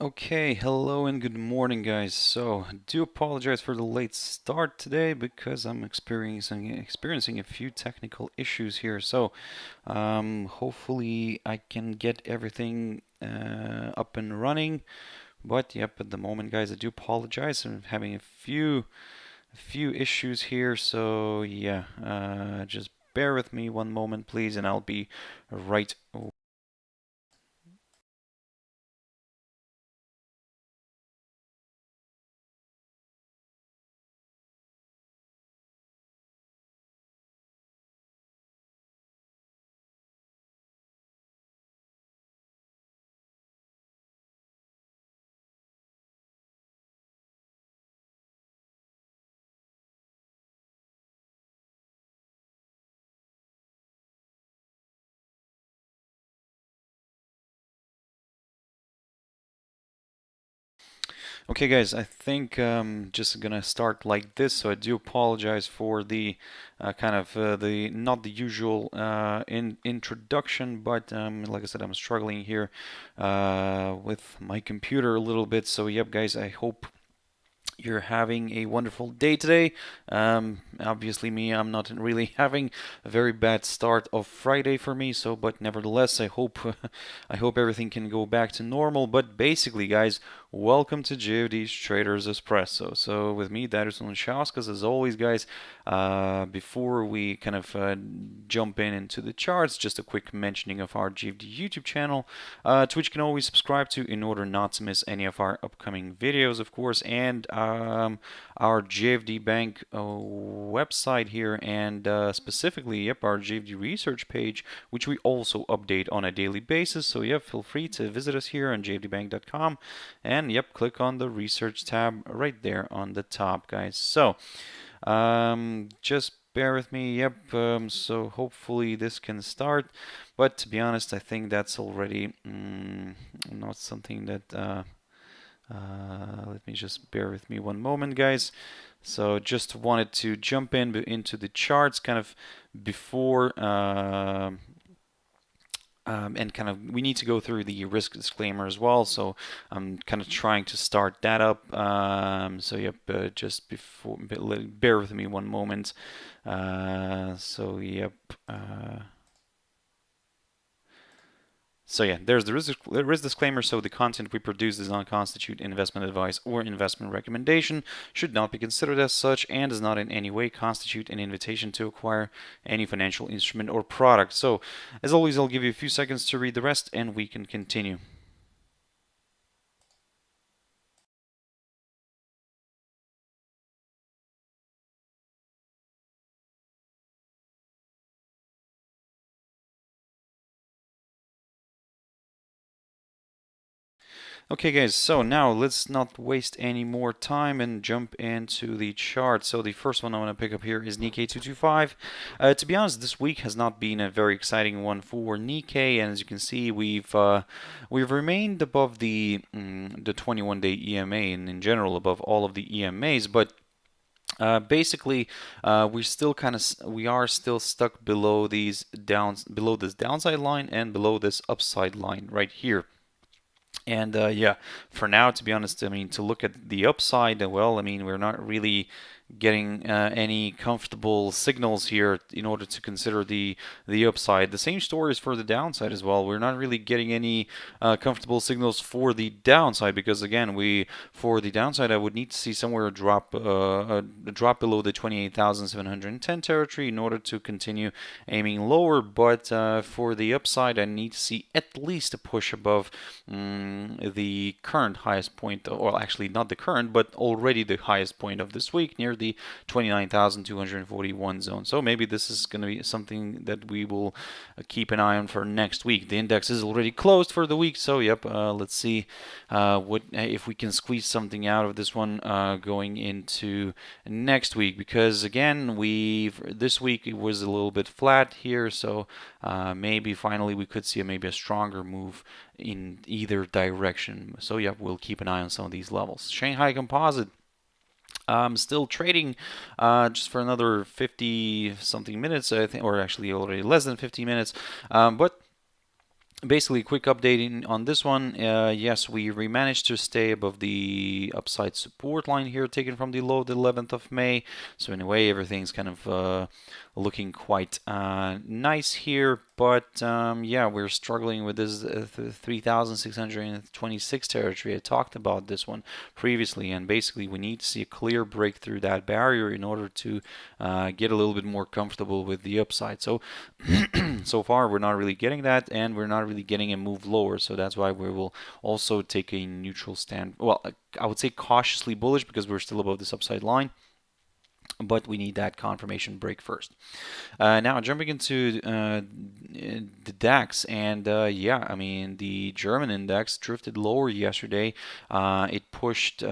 Okay, hello and good morning, guys. So, I do apologize for the late start today because I'm experiencing a few technical issues here. So, hopefully I can get everything up and running. But yep, at the moment, guys, I do apologize. I'm having a few issues here. So yeah, just bear with me one moment, please, and I'll be right. Okay, guys, I think just gonna start like this. So I do apologize for the kind of the not the usual in introduction, but like I said, I'm struggling here with my computer a little bit. So yep, guys, I hope you're having a wonderful day today. Obviously, me, I'm not really having a very bad start of Friday for me. So, but nevertheless, I hope I hope everything can go back to normal. But basically, guys, welcome to JFD's Traders Espresso. So, with me, Darius Anucauskas, as always, guys. Before we kind of jump into the charts, just a quick mentioning of our JFD YouTube channel, to which you can always subscribe to in order not to miss any of our upcoming videos, of course, and our JFD Bank website here, and specifically, yep, our JFD research page, which we also update on a daily basis. So, yep, feel free to visit us here on jfdbank.com, and yep, click on the research tab right there on the top, guys. So, just bear with me. Yep. So hopefully this can start. But to be honest, I think that's already not something that. Let me just bear with me one moment, guys. So just wanted to jump into the charts kind of before and kind of we need to go through the risk disclaimer as well. So I'm kind of trying to start that up. So yep, just before bear with me one moment. So yep. So yeah, there's the risk disclaimer. So the content we produce does not constitute investment advice or investment recommendation, should not be considered as such, and does not in any way constitute an invitation to acquire any financial instrument or product. So as always, I'll give you a few seconds to read the rest, and we can continue. Okay, guys, so now let's not waste any more time and jump into the chart. So the first one I want to pick up here is Nikkei 225. To be honest, this week has not been a very exciting one for Nikkei, and as you can see, we've remained above the 21-day EMA and in general above all of the EMAs, but basically, we are still stuck below below this downside line and below this upside line right here. And yeah, for now, to be honest, I mean, to look at the upside, well, I mean, we're not really getting any comfortable signals here in order to consider the upside. The same story is for the downside as well. We're not really getting any comfortable signals for the downside because again, for the downside, I would need to see somewhere a drop below the 28,710 territory in order to continue aiming lower. But for the upside, I need to see at least a push above the current highest point, or actually not the current, but already the highest point of this week near the 29,241 zone. So maybe this is going to be something that we will keep an eye on for next week. The index is already closed for the week, so yep, let's see what if we can squeeze something out of this one going into next week. Because again, this week it was a little bit flat here, so maybe finally we could see maybe a stronger move in either direction. So yeah, we'll keep an eye on some of these levels. Shanghai Composite. Still trading just for another 50 something minutes, I think, or actually already less than 50 minutes. But Basically, quick update on this one. Yes, we managed to stay above the upside support line here, taken from the low the 11th of May. So in a way, everything's kind of looking quite nice here. But yeah, we're struggling with this 3,626 territory. I talked about this one previously, and basically we need to see a clear break through that barrier in order to get a little bit more comfortable with the upside. So so far we're not really getting that, and we're not really getting a move lower. So that's why we will also take a neutral stand. Well, I would say cautiously bullish because we're still above this upside line, but we need that confirmation break first. Now jumping into the DAX, and yeah, I mean the German index drifted lower yesterday. It pushed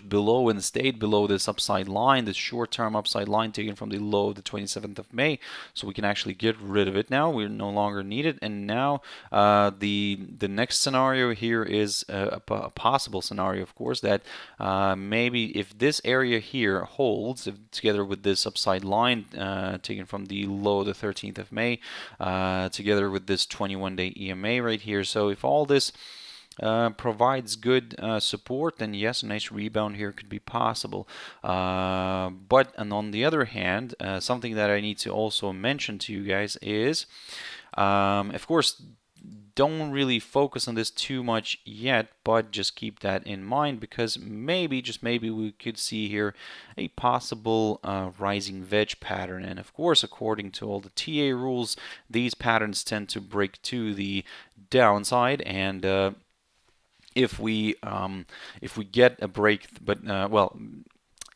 below and stayed below this upside line, this short-term upside line taken from the low of the 27th of May. So we can actually get rid of it now. We no longer need it. And now the next scenario here is a possible scenario, of course, that maybe if this area here holds together with this upside line taken from the low of the 13th of May, together with this 21-day EMA right here. So if all this provides good support, then yes, a nice rebound here could be possible. And on the other hand, something that I need to also mention to you guys is, of course, don't really focus on this too much yet, but just keep that in mind because maybe, just maybe, we could see here a possible rising wedge pattern. And of course, according to all the TA rules, these patterns tend to break to the downside, and if we get a break, but well,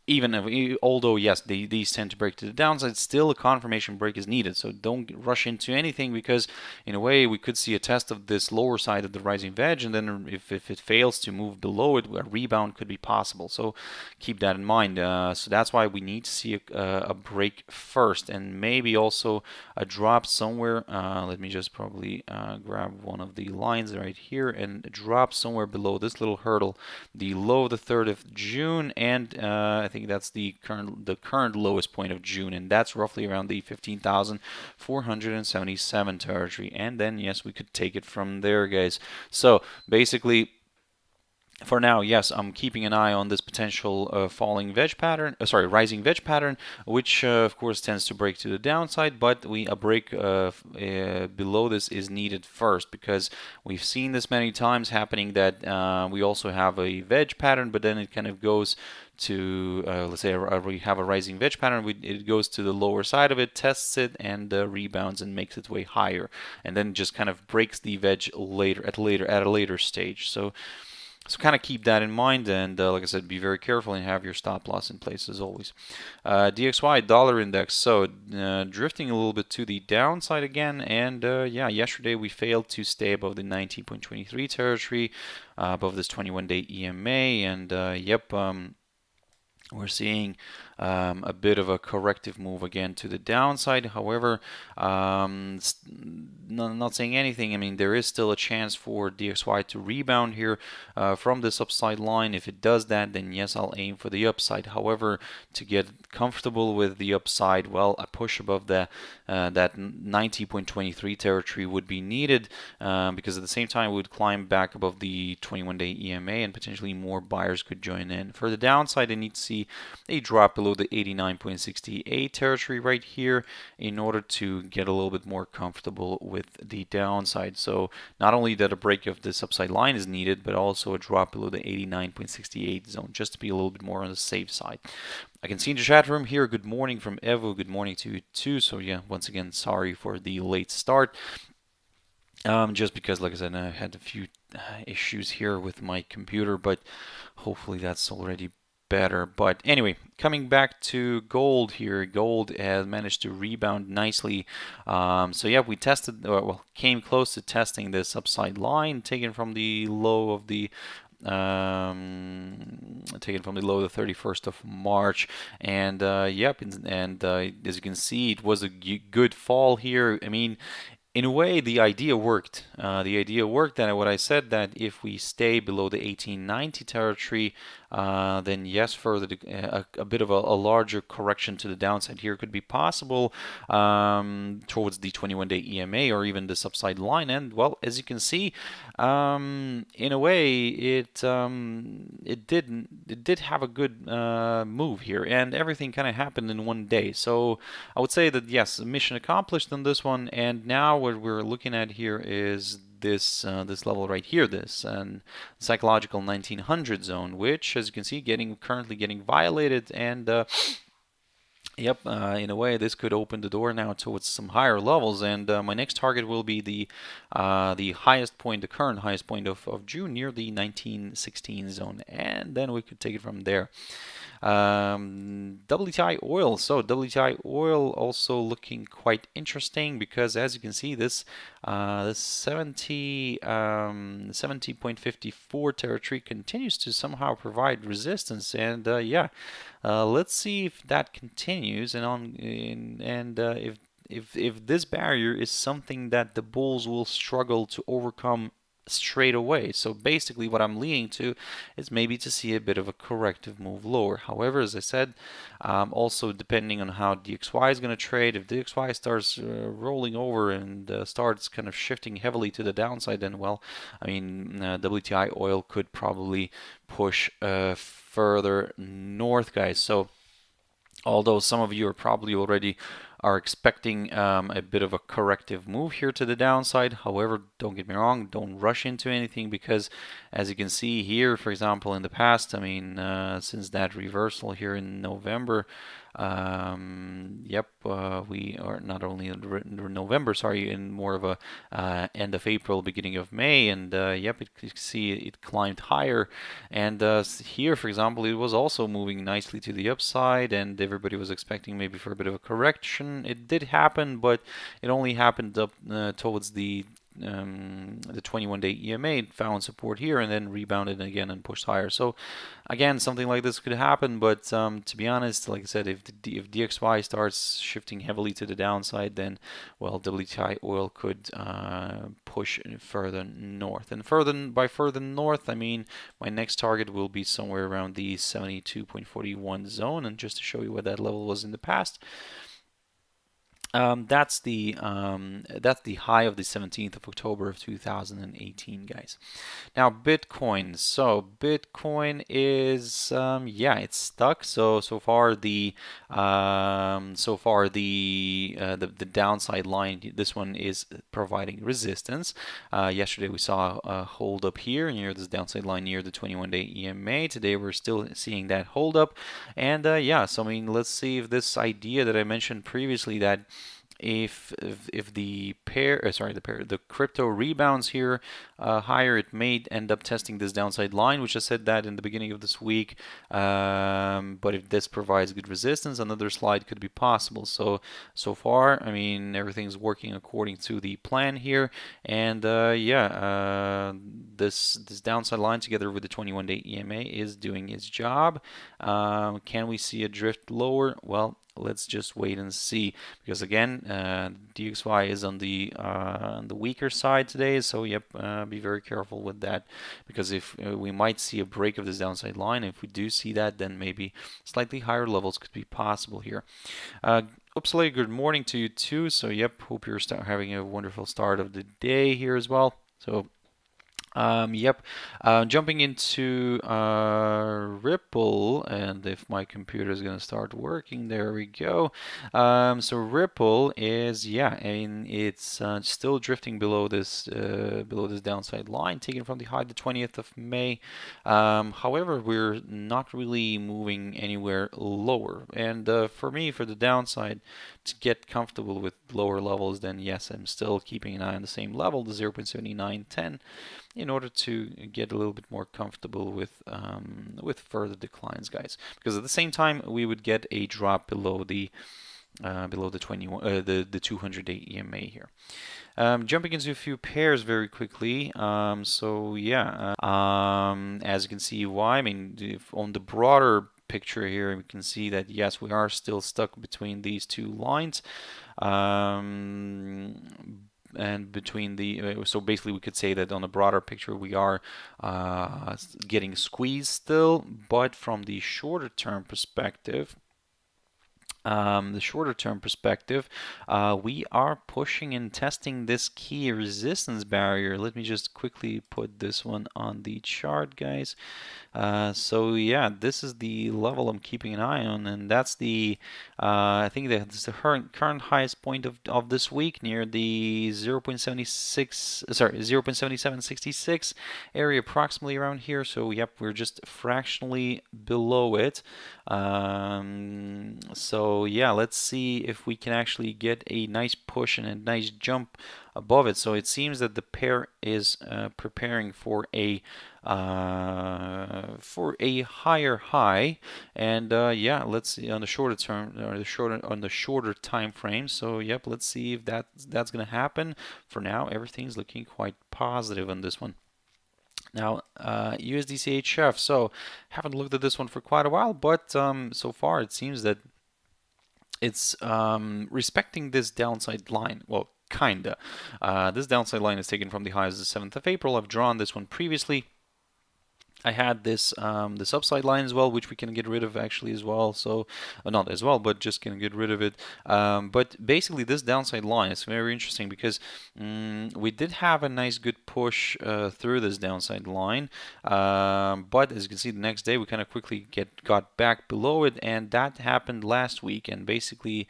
even if, although yes, these tend to break to the downside, still a confirmation break is needed. So don't rush into anything because in a way we could see a test of this lower side of the rising wedge, and then if it fails to move below it, a rebound could be possible. So keep that in mind. So that's why we need to see a break first, and maybe also a drop somewhere. Let me just probably grab one of the lines right here and drop somewhere below this little hurdle, the low of the 3rd of June, and I think that's the current lowest point of June, and that's roughly around the 15,477 territory. And then yes, we could take it from there, guys. So basically, for now, yes, I'm keeping an eye on this potential falling wedge pattern, rising wedge pattern, which of course tends to break to the downside, but a break below this is needed first because we've seen this many times happening that we also have a wedge pattern, but then it kind of goes to, let's say we have a rising wedge pattern, it goes to the lower side of it, tests it, and rebounds and makes its way higher, and then just kind of breaks the wedge at a later stage. So kind of keep that in mind, and like I said, be very careful and have your stop loss in place as always. DXY dollar index, so drifting a little bit to the downside again, and yeah, yesterday we failed to stay above the 19.23 territory, above this 21-day EMA, and yep. We're seeing a bit of a corrective move again to the downside. However, not saying anything. I mean, there is still a chance for DXY to rebound here from this upside line. If it does that, then yes, I'll aim for the upside. However, to get comfortable with the upside, well, a push above that 90.23 territory would be needed because at the same time we would climb back above the 21-day EMA and potentially more buyers could join in. For the downside, I need to see a drop below the 89.68 territory right here in order to get a little bit more comfortable with the downside. So not only that a break of this upside line is needed, but also a drop below the 89.68 zone, just to be a little bit more on the safe side. I can see in the chat room here, good morning from Evo, good morning to you too. So yeah, once again, sorry for the late start. Just because, like I said, I had a few issues here with my computer, but hopefully that's already better. But anyway, coming back to gold here, gold has managed to rebound nicely. So yeah, we tested, well, came close to testing this upside line taken from the low of the taken from the low of the 31st of March, and yep, and as you can see, it was a good fall here. I mean, In a way, the idea worked. The idea worked, and what I said that if we stay below the 1890 territory, then yes, further a bit of a larger correction to the downside here could be possible towards the 21-day EMA or even this upside line. And well, as you can see, in a way, it did have a good move here, and everything kind of happened in one day. So I would say that yes, mission accomplished on this one, and now what we're looking at here is this level right here, this psychological 1900 zone, which, as you can see, currently getting violated, and yep, in a way, this could open the door now towards some higher levels, and my next target will be the highest point, the current highest point of June, near the 1916 zone, and then we could take it from there. WTI oil. So WTI oil also looking quite interesting because, as you can see, this 70.54 territory continues to somehow provide resistance, and yeah, let's see if that continues, and if this barrier is something that the bulls will struggle to overcome straight away. So basically what I'm leaning to is maybe to see a bit of a corrective move lower. However, as I said, also depending on how DXY is going to trade, if DXY starts rolling over and starts kind of shifting heavily to the downside, then well, I mean, WTI oil could probably push further north, guys. So although some of you are probably already are expecting a bit of a corrective move here to the downside. However, don't get me wrong, don't rush into anything because, as you can see here, for example, in the past, I mean, since that reversal here in November, yep, we are not only in November, sorry, in more of a end of April, beginning of May, and yep, you can see it climbed higher, and here, for example, it was also moving nicely to the upside, and everybody was expecting maybe for a bit of a correction. It did happen, but it only happened up towards the 21-day EMA. It found support here and then rebounded again and pushed higher. So again, something like this could happen, but to be honest, like I said, if DXY starts shifting heavily to the downside, then well, WTI oil could push further north. And by further north, I mean my next target will be somewhere around the 72.41 zone. And just to show you what that level was in the past, that's the high of the 17th of October of 2018, guys. Now Bitcoin. So Bitcoin is yeah, it's stuck. So far the the downside line. This one is providing resistance. Yesterday we saw a hold up here near this downside line near the 21-day EMA. Today we're still seeing that hold up, and yeah. So I mean, let's see if this idea that I mentioned previously, that if the the crypto rebounds here higher, it may end up testing this downside line, which I said that in the beginning of this week. But if this provides good resistance, another slide could be possible. So far, I mean, everything's working according to the plan here, and yeah, this downside line together with the 21-day EMA is doing its job. Can we see a drift lower? Well, let's just wait and see, because again, DXY is on the weaker side today, so yep, be very careful with that, because if we might see a break of this downside line. If we do see that, then maybe slightly higher levels could be possible here. Upsala, good morning to you too. So yep, hope you're having a wonderful start of the day here as well. So yep, jumping into Ripple, and if my computer is going to start working, there we go. So Ripple is, yeah, I mean, it's still drifting below this downside line taken from the high the 20th of May. However, we're not really moving anywhere lower, and for me, for the downside, to get comfortable with lower levels, then yes, I'm still keeping an eye on the same level, the 0.7910, in order to get a little bit more comfortable with further declines, guys. Because at the same time, we would get a drop below the 200-day EMA here. Jumping into a few pairs very quickly. So yeah, as you can see, why? I mean, on the broader picture here, we can see that yes, we are still stuck between these two lines. and between the so basically we could say that on a broader picture we are getting squeezed still, but from the shorter term perspective, we are pushing and testing this key resistance barrier. Let me just quickly put this one on the chart, guys. So yeah, this is the level I'm keeping an eye on, and that's the I think that's the current highest point of this week near the 0.7766 area, approximately around here. So yep, we're just fractionally below it. So yeah, let's see if we can actually get a nice push and a nice jump above it. So it seems that the pair is preparing for a higher high, and yeah, let's see on the shorter term or the shorter time frame. So yep, let's see if that's gonna happen. For now, everything's looking quite positive on this one. Now, USD so haven't looked at this one for quite a while, but so far it seems that it's respecting this downside line. Well, kinda. This downside line is taken from the highs of the 7th of April. I've drawn this one previously. I had this this upside line as well, which we can get rid of actually as well. So not as well, but just can get rid of it. But basically, this downside line is very interesting because we did have a nice good push through this downside line, but as you can see, the next day we kind of quickly got back below it, and that happened last week. And basically,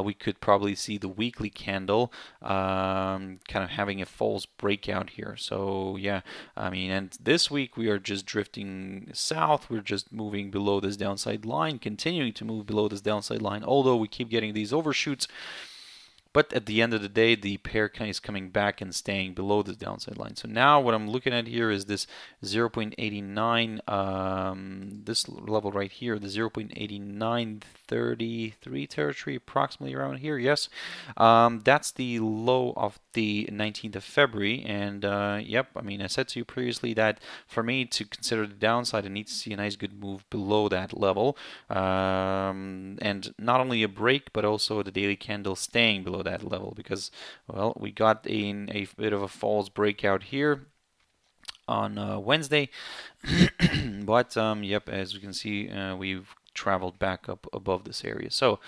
we could probably see the weekly candle kind of having a false breakout here. So yeah, I mean, and this week we are just drifting south. We're just moving below this downside line, continuing to move below this downside line, although we keep getting these overshoots. But at the end of the day, the pair is coming back and staying below this downside line. So now what I'm looking at here is this 0.89, this level right here, the 0.8933 territory, approximately around here. Yes, that's the low of the 19th of February. And yep, I mean, I said to you previously that for me to consider the downside, I need to see a nice good move below that level. And not only a break, but also the daily candle staying below that level, because well, we got a bit of a false breakout here on Wednesday. But yep, as you can see, we've traveled back up above this area. So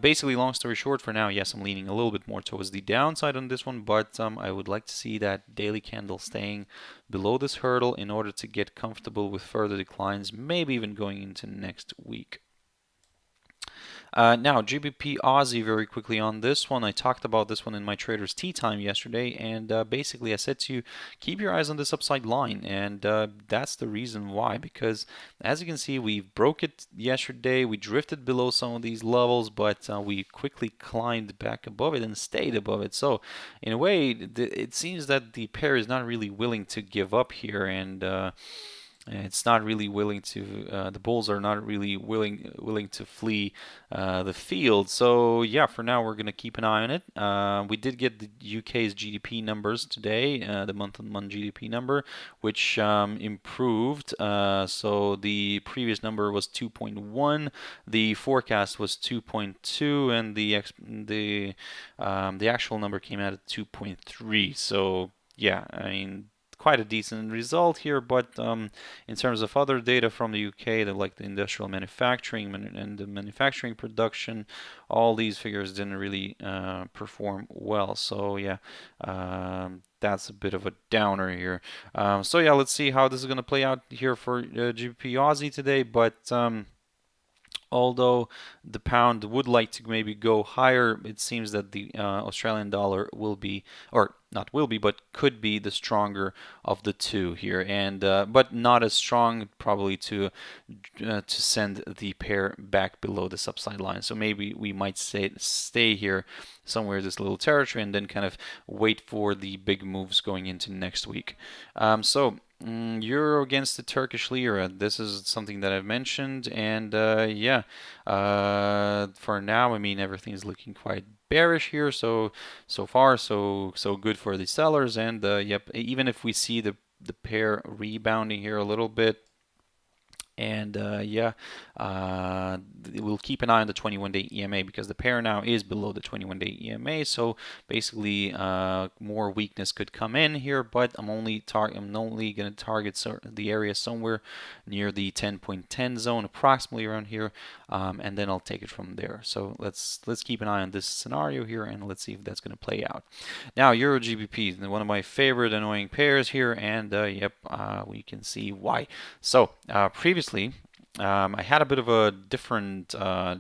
basically, long story short, for now, yes, I'm leaning a little bit more towards the downside on this one, but I would like to see that daily candle staying below this hurdle in order to get comfortable with further declines, maybe even going into next week. Now, GBP Aussie, very quickly on this one. I talked about this one in my Trader's Tea Time yesterday, and basically I said to you, keep your eyes on this upside line, and that's the reason why, because as you can see, we broke it yesterday, we drifted below some of these levels, but we quickly climbed back above it and stayed above it. So, in a way, it seems that the pair is not really willing to give up here, and it's not really willing to. The bulls are not really willing to flee the field. So yeah, for now we're gonna keep an eye on it. We did get the UK's GDP numbers today, the month-on-month GDP number, which improved. So the previous number was 2.1, the forecast was 2.2, and the actual number came out at 2.3. So yeah, I mean, quite a decent result here, but in terms of other data from the UK, like the industrial manufacturing and the manufacturing production, all these figures didn't really perform well. So yeah, that's a bit of a downer here. So yeah, let's see how this is going to play out here for GBP Aussie today, but although the pound would like to maybe go higher, it seems that the Australian dollar will be, or not will be, but could be the stronger of the two here, and but not as strong probably to send the pair back below the upside line. So maybe we might stay here somewhere this little territory and then kind of wait for the big moves going into next week. So Euro against the Turkish lira. This is something that I've mentioned, and yeah, for now, I mean, everything is looking quite bearish here. So far, so good for the sellers, and yep, even if we see the pair rebounding here a little bit, And yeah, we'll keep an eye on the 21-day EMA because the pair now is below the 21-day EMA. So basically, more weakness could come in here, but I'm only going to target the area somewhere near the 10.10 zone, approximately around here, and then I'll take it from there. So let's keep an eye on this scenario here, and let's see if that's going to play out. Now, Euro GBP, one of my favorite annoying pairs here, and yep, we can see why. So previously, I had a bit of a different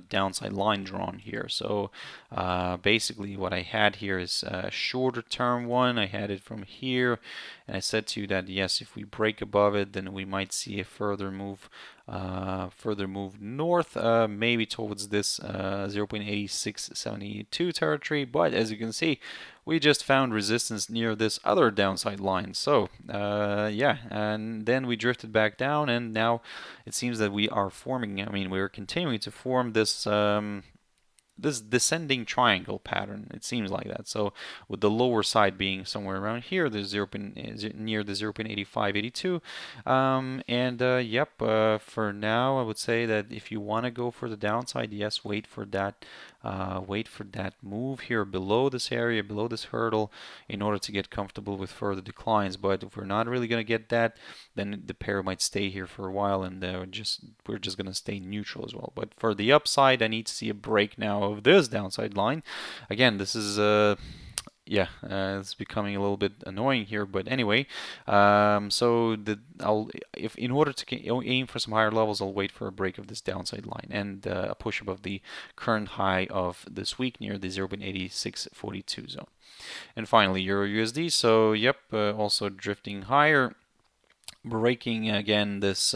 downside line drawn here. So basically what I had here is a shorter term one. I had it from here, and I said to you that yes, if we break above it, then we might see a further move north, maybe towards this 0.8672 territory. But as you can see, we just found resistance near this other downside line. So yeah, and then we drifted back down, and now it seems that we are forming, I mean, we're continuing to form this this descending triangle pattern. It seems like that. So with the lower side being somewhere around here, the near the 0.8582, and yep, for now I would say that if you want to go for the downside, yes, wait for that move here below this area, below this hurdle, in order to get comfortable with further declines. But if we're not really going to get that, then the pair might stay here for a while, and we're just going to stay neutral as well. But for the upside, I need to see a break now of this downside line. Again, this is yeah, it's becoming a little bit annoying here, but anyway, so if in order to aim for some higher levels, I'll wait for a break of this downside line and a push above the current high of this week near the 0.8642 zone. And finally, Euro USD. So yep, also drifting higher, breaking again this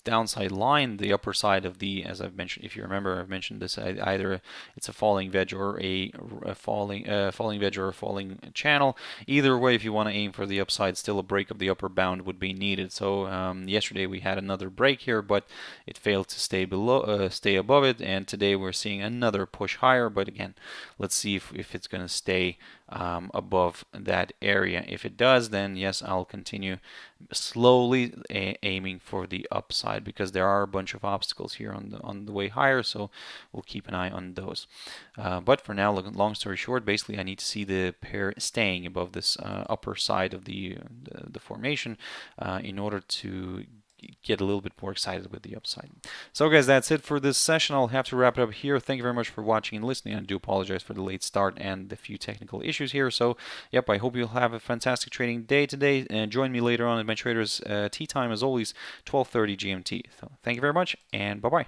downside line, the upper side of the, as I've mentioned, if you remember, I've mentioned this, either it's a falling wedge or a falling wedge or a falling channel. Either way, if you want to aim for the upside, still a break of the upper bound would be needed. So yesterday we had another break here, but it failed to stay above it, and today we're seeing another push higher. But again, let's see if it's going to stay above that area. If it does, then yes, I'll continue slowly aiming for the upside, because there are a bunch of obstacles here on the way higher, so we'll keep an eye on those. But for now, long story short, basically I need to see the pair staying above this upper side of the formation in order to get a little bit more excited with the upside. So guys, that's it for this session. I'll have to wrap it up here. Thank you very much for watching and listening. I do apologize for the late start and the few technical issues here. So yep, I hope you'll have a fantastic trading day today, and join me later on at my traders tea time, as always, 12:30 GMT. So thank you very much, and bye bye.